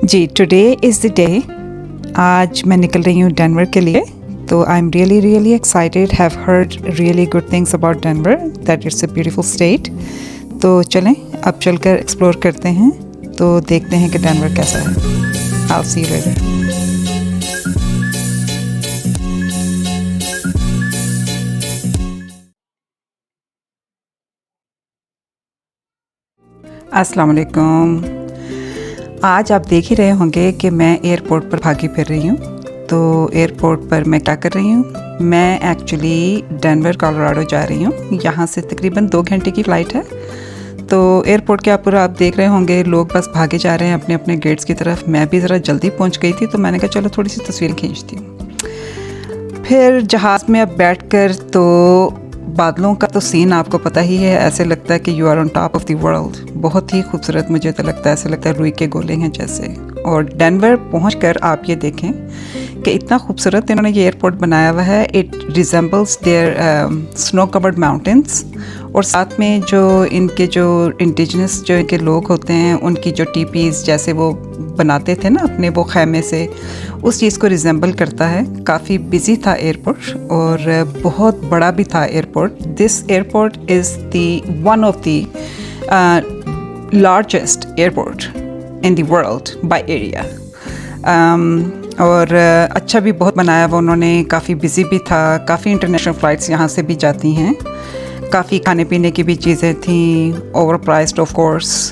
Ji, today is the day. आज मैं निकल रही हूँ डेनवर के लिए। तो I am really excited, have heard really good things about Denver, that it's a beautiful state. तो चलें अब चलकर एक्सप्लोर करते हैं, तो देखते हैं कि डेनवर कैसा है। I will see you later. अस्सलाम वालेकुम। आज आप देख ही रहे होंगे कि मैं एयरपोर्ट पर भागी फिर रही हूँ। तो एयरपोर्ट पर मैं क्या कर रही हूँ, मैं एक्चुअली डेनवर कोलोराडो जा रही हूँ। यहाँ से तकरीबन 2 घंटे की फ़्लाइट है। तो एयरपोर्ट के ऊपर आप देख रहे होंगे लोग बस भागे जा रहे हैं अपने अपने गेट्स की तरफ। मैं भी ज़रा जल्दी पहुँच गई थी, तो मैंने कहा चलो थोड़ी सी तस्वीर खींचती हूँ। फिर जहाज़ में अब बैठकर तो बादलों का तो सीन आपको पता ही है, ऐसे लगता है कि you are on top of the world. बहुत ही खूबसूरत मुझे तो लगता है, ऐसे लगता है रुई के गोले हैं जैसे। और डेनवर पहुंचकर आप ये देखें कि इतना खूबसूरत इन्होंने ये एयरपोर्ट बनाया हुआ है। It resembles there snow covered mountains. और साथ में जो इनके जो इंडिजिनस जो इनके लोग होते हैं, उनकी जो टीपीज़ जैसे वो बनाते थे ना अपने वो खैमे से, उस चीज़ को रिजेंबल करता है। काफ़ी बिजी था एयरपोर्ट और बहुत बड़ा भी था airport. This airport is the one of the largest airport in the world by area. और अच्छा भी बहुत बनाया हुआ उन्होंने, काफ़ी बिजी भी था। काफ़ी इंटरनेशनल फ़्लाइट्स यहाँ से भी जाती हैं। काफ़ी खाने पीने की भी चीज़ें थी, ओवर प्राइस्ड ऑफ कोर्स।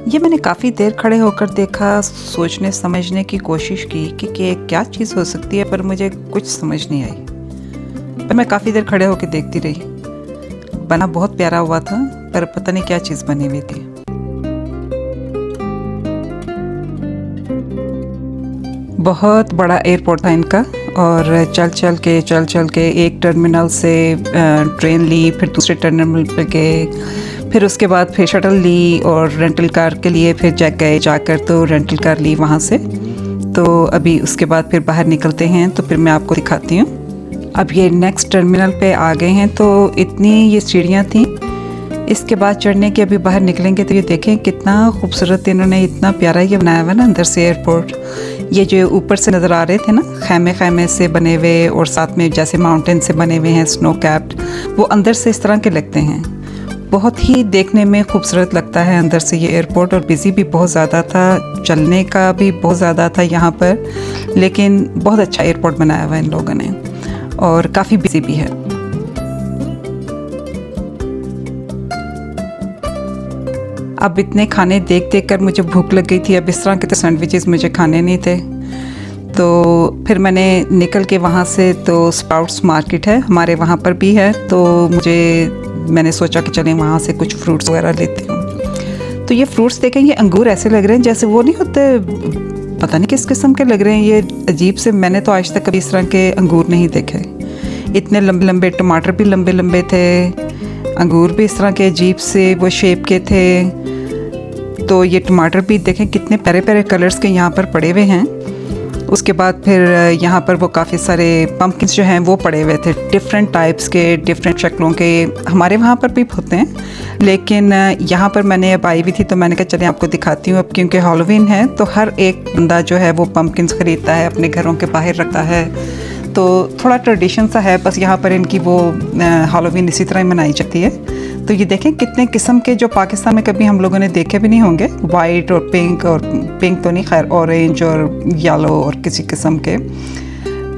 ये मैंने काफ़ी देर खड़े होकर देखा, सोचने समझने की कोशिश की कि क्या चीज़ हो सकती है, पर मुझे कुछ समझ नहीं आई। पर मैं काफ़ी देर खड़े होकर देखती रही। बना बहुत प्यारा हुआ था, पर पता नहीं क्या चीज़ बनी हुई थी। बहुत बड़ा एयरपोर्ट था इनका। और चल चल के एक टर्मिनल से ट्रेन ली, फिर दूसरे टर्मिनल पे गए, फिर उसके बाद फिर शटल ली और रेंटल कार के लिए फिर जाकर तो रेंटल कार ली वहाँ से। तो अभी उसके बाद फिर बाहर निकलते हैं, तो फिर मैं आपको दिखाती हूँ। अब ये नेक्स्ट टर्मिनल पे आ गए हैं। तो इतनी ये सीढ़ियाँ थी, इसके बाद चढ़ने के अभी बाहर निकलेंगे तो ये देखें कितना खूबसूरत इन्होंने, इतना प्यारा ये बनाया हुआ ना अंदर से एयरपोर्ट। ये जो ऊपर से नज़र आ रहे थे ना खैमे से बने हुए, और साथ में जैसे माउंटेन से बने हुए हैं स्नो कैप्ड, वो अंदर से इस तरह के लगते हैं। बहुत ही देखने में खूबसूरत लगता है अंदर से ये एयरपोर्ट। और बिज़ी भी बहुत ज़्यादा था, चलने का भी बहुत ज़्यादा था यहाँ पर, लेकिन बहुत अच्छा एयरपोर्ट बनाया हुआ है इन लोगों ने, और काफ़ी बिज़ी भी है। अब इतने खाने देख कर मुझे भूख लग गई थी। अब इस तरह के तो सैंडविचेस मुझे खाने नहीं थे। तो फिर मैंने निकल के वहाँ से, तो स्प्राउट्स मार्केट है हमारे वहाँ पर भी है, तो मैंने सोचा कि चलें वहाँ से कुछ फ्रूट्स वगैरह लेती हूँ। तो ये फ्रूट्स देखें, ये अंगूर ऐसे लग रहे हैं जैसे वो नहीं होते, पता नहीं किस किस्म के लग रहे हैं ये अजीब से। मैंने तो आज तक कभी इस तरह के अंगूर नहीं देखे। इतने लंबे लंबे, टमाटर भी लंबे लंबे थे, अंगूर भी इस तरह के अजीब से वो शेप के थे। तो ये टमाटर भी देखें कितने प्यारे प्यारे कलर्स के यहाँ पर पड़े हुए हैं। उसके बाद फिर यहाँ पर वो काफ़ी सारे पम्पकिन्स जो हैं वो पड़े हुए थे, डिफरेंट टाइप्स के, डिफरेंट शक्लों के। हमारे वहाँ पर भी होते हैं, लेकिन यहाँ पर मैंने अब आई हुई थी तो मैंने कहा चलें आपको दिखाती हूँ। अब क्योंकि हैलोवीन है तो हर एक बंदा जो है वो पम्पकिन्स ख़रीदता है, अपने घरों के बाहर रखता है। तो थोड़ा ट्रेडिशन सा है बस यहाँ पर इनकी, वो हैलोवीन इसी तरह ही मनाई जाती है। तो ये देखें कितने किस्म के, जो पाकिस्तान में कभी हम लोगों ने देखे भी नहीं होंगे, वाइट और पिंक तो नहीं, खैर ऑरेंज और येलो और किसी किस्म के।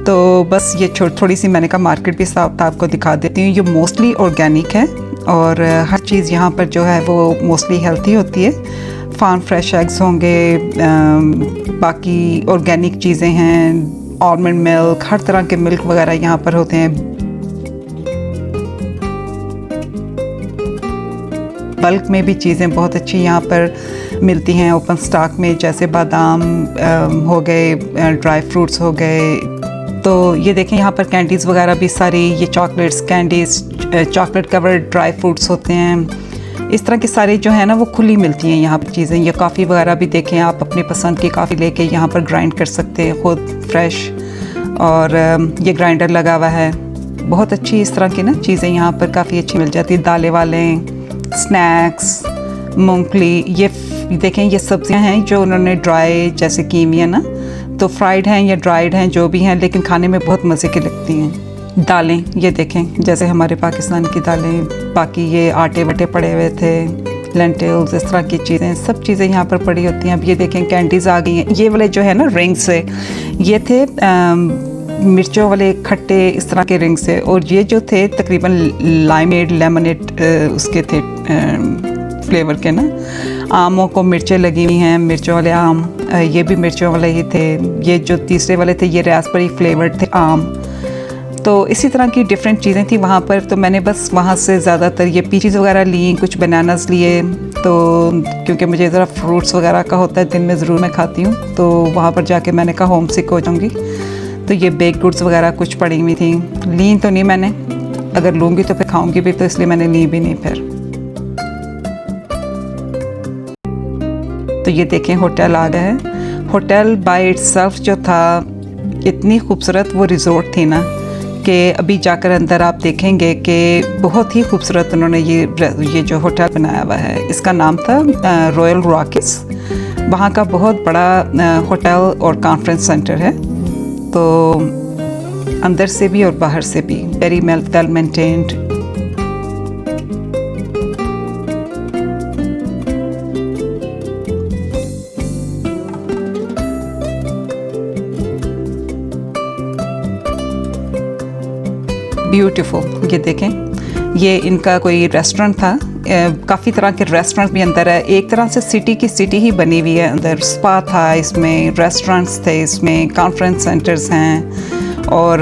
तो बस ये थोड़ी सी मैंने कहा मार्केट भी साफ था, आपको दिखा देती हूँ। ये मोस्टली ऑर्गेनिक है और हर चीज़ यहाँ पर जो है वो मोस्टली हेल्थी होती है। फार्म फ्रेश एग्स होंगे, बाकी ऑर्गेनिक चीज़ें हैं, आलमंड मिल्क, हर तरह के मिल्क वगैरह यहाँ पर होते हैं। बल्क में भी चीज़ें बहुत अच्छी यहाँ पर मिलती हैं ओपन स्टॉक में, जैसे बादाम हो गए, ड्राई फ्रूट्स हो गए। तो ये देखें यहाँ पर कैंडीज़ वगैरह भी सारी, ये chocolates, candies, chocolate covered dry fruits होते हैं। इस तरह की सारी जो है ना वो खुली मिलती हैं यहाँ पर चीज़ें। ये कॉफ़ी वगैरह भी देखें, आप अपनी पसंद की कॉफ़ी लेके यहाँ पर ग्राइंड कर सकते हैं खुद फ्रेश। और ये ग्राइंडर लगा हुआ है। बहुत अच्छी इस तरह की ना चीज़ें यहाँ पर काफ़ी अच्छी मिल जाती है। दालें वालें, स्नैक्स, मूंगफली, ये देखें ये सब्जियां हैं जो उन्होंने ड्राई जैसे की हुई है ना, तो फ्राइड हैं या ड्राइड हैं जो भी हैं, लेकिन खाने में बहुत मज़े की लगती हैं। दालें ये देखें जैसे हमारे पाकिस्तान की दालें, बाकी ये आटे वटे पड़े हुए थे, लेंटिल्स, इस तरह की चीज़ें, सब चीज़ें यहाँ पर पड़ी होती हैं। अब ये देखें कैंडीज़ आ गई हैं। ये वाले जो है ना रिंग्स है, ये थे मिर्चों वाले खट्टे इस तरह के रिंग्स है, और ये जो थे तकरीबन लाइमेड लेमनेड उसके थे फ्लेवर के ना। आमों को मिर्चें लगी हुई हैं, मिर्चों वाले आम, ये भी मिर्चों वाले ही थे। ये जो तीसरे वाले थे ये रास्पबेरी फ्लेवर्ड थे आम। तो इसी तरह की डिफरेंट चीज़ें थी वहाँ पर। तो मैंने बस वहाँ से ज़्यादातर ये पीचीज़ वगैरह ली, कुछ बनानास लिए, तो क्योंकि मुझे ज़रा फ्रूट्स वगैरह का होता है, दिन में ज़रूर मैं खाती हूँ, तो वहाँ पर जाके मैंने कहा होम सिक हो जाऊँगी, तो ये बेक गुड्स वगैरह कुछ पड़ी हुई थी। ली तो नहीं मैंने, अगर लूँगी तो फिर खाऊँगी भी, तो इसलिए मैंने ली भी नहीं फिर। तो ये देखें होटल आ गया है। होटल बाय इटसेल्फ जो था इतनी खूबसूरत वो रिज़ोर्ट थी ना, कि अभी जाकर अंदर आप देखेंगे कि बहुत ही खूबसूरत उन्होंने ये जो होटल बनाया हुआ है। इसका नाम था रॉयल रॉकिस। वहाँ का बहुत बड़ा होटल और कॉन्फ्रेंस सेंटर है, तो अंदर से भी और बाहर से भी वेरी वेल मेंटेन्ड। ब्यूटीफुल। ये देखें ये इनका कोई रेस्टोरेंट था, काफ़ी तरह के रेस्टोरेंट भी अंदर है। एक तरह से सिटी की सिटी ही बनी हुई है अंदर। स्पा था इसमें, रेस्टोरेंट्स थे इसमें, कॉन्फ्रेंस सेंटर्स हैं, और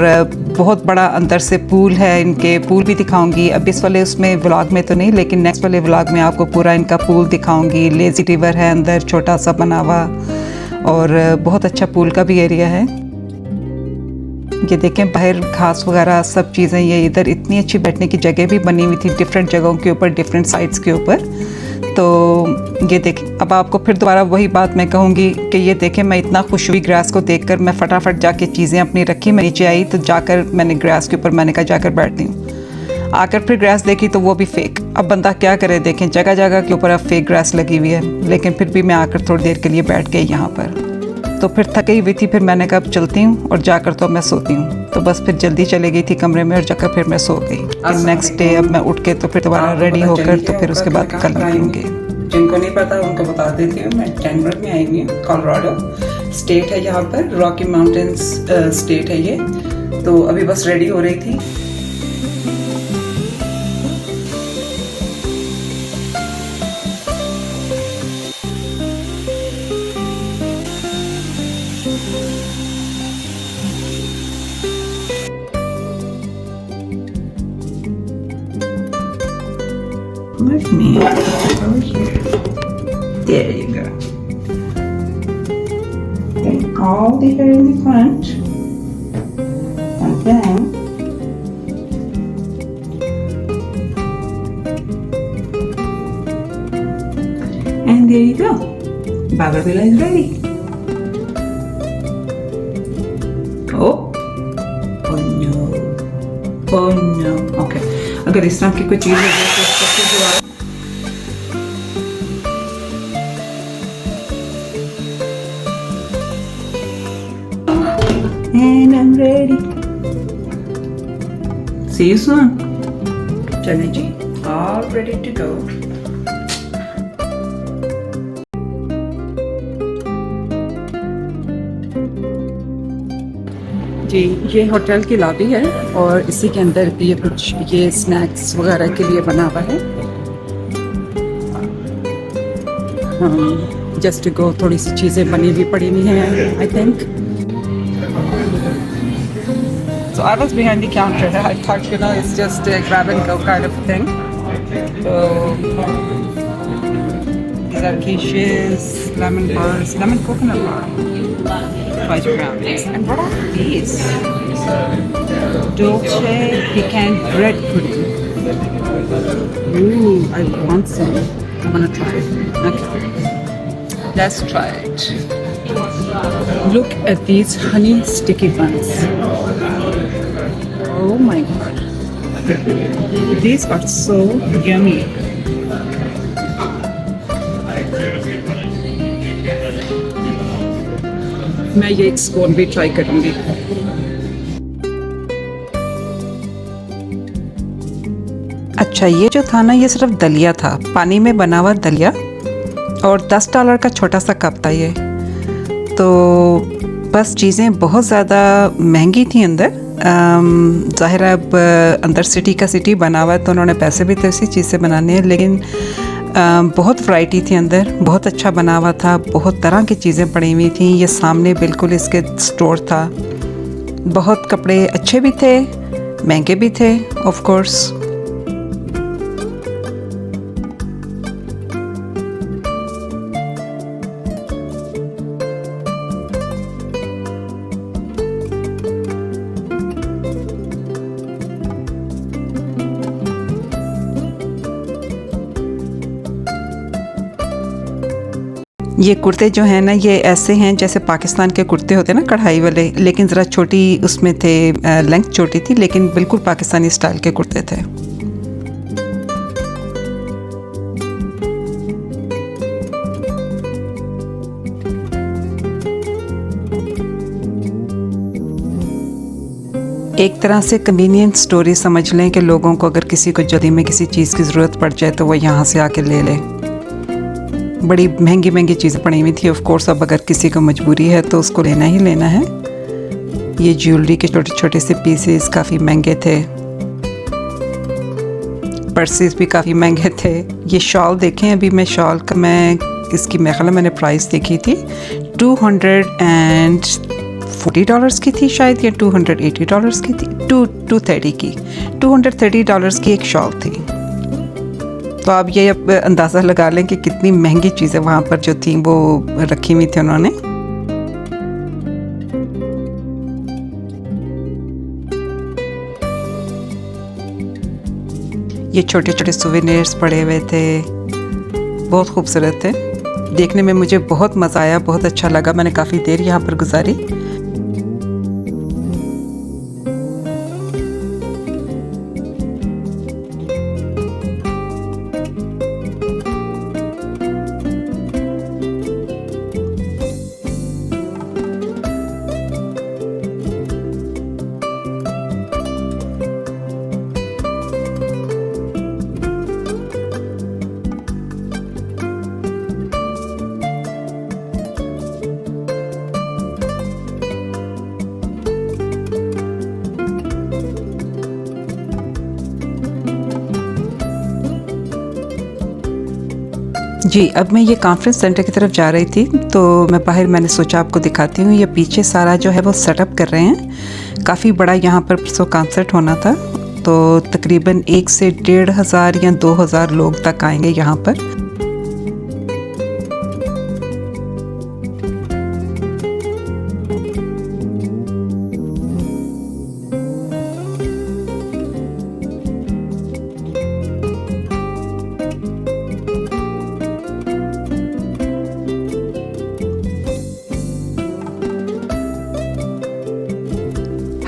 बहुत बड़ा अंदर से पूल है। इनके पूल भी दिखाऊंगी। अब इस वाले उसमें व्लॉग में तो नहीं, लेकिन नेक्स्ट वाले व्लॉग में आपको पूरा इनका पूल दिखाऊंगी। लेज़ी रिवर है अंदर छोटा सा बना हुआ, और बहुत अच्छा पूल का भी एरिया है। ये देखें बाहर घास वगैरह सब चीज़ें, ये इधर इतनी अच्छी बैठने की जगह भी बनी हुई थी डिफरेंट जगहों के ऊपर, डिफरेंट साइड्स के ऊपर। तो ये देखें, अब आपको फिर दोबारा वही बात मैं कहूँगी कि ये देखें मैं इतना खुश हुई ग्रास को देखकर, मैं फटाफट जाके चीज़ें अपनी रखी, मैं नीचे आई तो जाकर मैंने ग्रास के ऊपर मैंने कहा जाकर बैठती हूँ। आकर फिर ग्रास देखी तो वो भी फेक। अब बंदा क्या करे, देखें जगह जगह के ऊपर अब फेक ग्रास लगी हुई है, लेकिन फिर भी मैं आकर थोड़ी देर के लिए बैठ गई यहाँ पर। तो फिर थकी हुई थी, फिर मैंने कहा अब चलती हूँ, और जाकर तो मैं सोती हूँ। तो बस फिर जल्दी चले गई थी कमरे में, और जाकर फिर मैं सो गई। नेक्स्ट डे अब मैं उठ के तो फिर दोबारा रेडी होकर तो फिर उसके बाद कल निकलेंगे। जिनको नहीं पता उनको बता देती हूँ, मैं डेनवर में आई हुई हूँ। कोलोराडो स्टेट है यहाँ पर, रॉकी माउंटेन्स स्टेट है ये। तो अभी बस रेडी हो रही थी। Let me over here. There you go. Okay, all the hair in the front, and then and there you go. Barbilla is ready. Oh no. Oh no. Okay. अगर इस तरह की कोई चीज़ है तो and I'm ready. See you soon. चलें जी, all ready to go. जी ये hotel की लॉबी है, और इसी के अंदर ये कुछ ये स्नैक्स वगैरह के लिए बना हुआ है। जस्ट टू गो, थोड़ी सी चीज़ें बनी हुई पड़ी हुई हैं I think. So I was behind the counter. I thought, you know, it's just a grab and go kind of thing. So these are quiches, lemon bars, lemon coconut bar, fudge brownies, and what are these? Dolce pecan bread pudding. Ooh, I want some. I want to try it. Okay, let's try it. Look at these honey sticky buns. Oh my god, these are so yummy. मैं ये स्कोन भी try करूँगी। अच्छा, ये जो था ना, ये सिर्फ दलिया था, पानी में बना हुआ दलिया, और $10 का छोटा सा कप था ये। तो बस चीज़ें बहुत ज़्यादा महंगी थी अंदर। ज़ाहिर है अब अंदर सिटी का सिटी बना हुआ है तो उन्होंने पैसे भी तो इसी चीज़ से बनाने हैं, लेकिन बहुत वैरायटी थी अंदर, बहुत अच्छा बना हुआ था, बहुत तरह की चीज़ें पड़ी हुई थी। ये सामने बिल्कुल इसके स्टोर था, बहुत कपड़े अच्छे भी थे, महंगे भी थे ऑफ कोर्स। ये कुर्ते जो हैं ना, ये ऐसे हैं जैसे पाकिस्तान के कुर्ते होते हैं ना, कढ़ाई वाले, लेकिन ज़रा छोटी उसमें थे, लेंथ छोटी थी, लेकिन बिल्कुल पाकिस्तानी स्टाइल के कुर्ते थे। एक तरह से कन्वीनियंट स्टोरी समझ लें कि लोगों को अगर किसी को जल्दी में किसी चीज़ की ज़रूरत पड़ जाए तो वो यहाँ से आके ले ले। बड़ी महंगी महंगी चीज़ें पड़ी हुई थी ऑफ कोर्स, अब अगर किसी को मजबूरी है तो उसको लेना ही लेना है। ये ज्वेलरी के छोटे छोटे से पीसेस काफ़ी महंगे थे, पर्सेस भी काफ़ी महंगे थे। ये शॉल देखें, अभी मैं शॉल का इसकी मेरे ख्याल मैंने प्राइस देखी थी $240 की थी शायद, या $280 की थी, 230 की, $230 की एक शॉल थी। तो आप ये अंदाज़ा लगा लें कि कितनी महंगी चीज़ें वहाँ पर जो थी वो रखी हुई थी उन्होंने। ये छोटे छोटे सुवेनियर्स पड़े हुए थे, बहुत खूबसूरत थे, देखने में मुझे बहुत मज़ा आया, बहुत अच्छा लगा। मैंने काफ़ी देर यहाँ पर गुजारी। जी, अब मैं ये कॉन्फ्रेंस सेंटर की तरफ जा रही थी, तो मैं बाहर मैंने सोचा आपको दिखाती हूँ। ये पीछे सारा जो है वो सेटअप कर रहे हैं, काफ़ी बड़ा यहाँ पर परसों कॉन्सर्ट होना था, तो तकरीबन 1 से 1,500 या 2,000 लोग तक आएंगे यहाँ पर।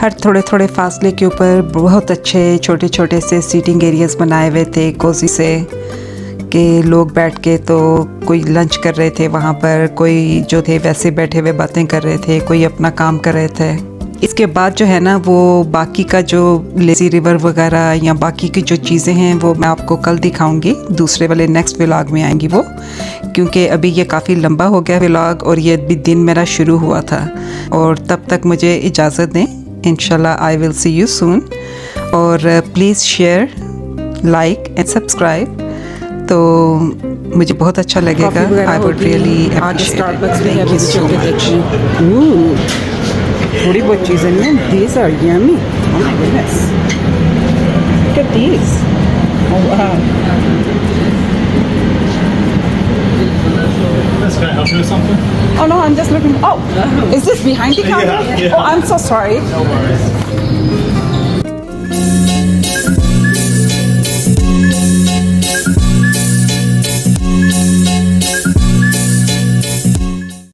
हर थोड़े थोड़े फासले के ऊपर बहुत अच्छे छोटे छोटे से सीटिंग एरियाज़ बनाए हुए थे, कोजी से, कि लोग बैठ के तो कोई लंच कर रहे थे वहाँ पर, कोई जो थे वैसे बैठे हुए बातें कर रहे थे, कोई अपना काम कर रहे थे। इसके बाद जो है ना, वो बाकी का जो लेज़ी रिवर वगैरह या बाकी की जो चीज़ें हैं वो मैं आपको कल दिखाऊंगी, दूसरे वाले नेक्स्ट व्लॉग में आएंगी वो, क्योंकि अभी ये काफ़ी लंबा हो गया व्लॉग और ये भी दिन मेरा शुरू हुआ था। और तब तक मुझे इजाज़त दें, इंशाल्लाह I will see you soon. और please share, like and subscribe, तो मुझे बहुत अच्छा लगेगा। I would really appreciate it. थोड़ी बहुत चीज़ें हैं, these are yummy. Oh my goodness. Look at these. Oh wow. Can I help you with something? Oh no, I'm just looking. Oh, is this behind the counter? Yeah. Oh, I'm so sorry. No worries.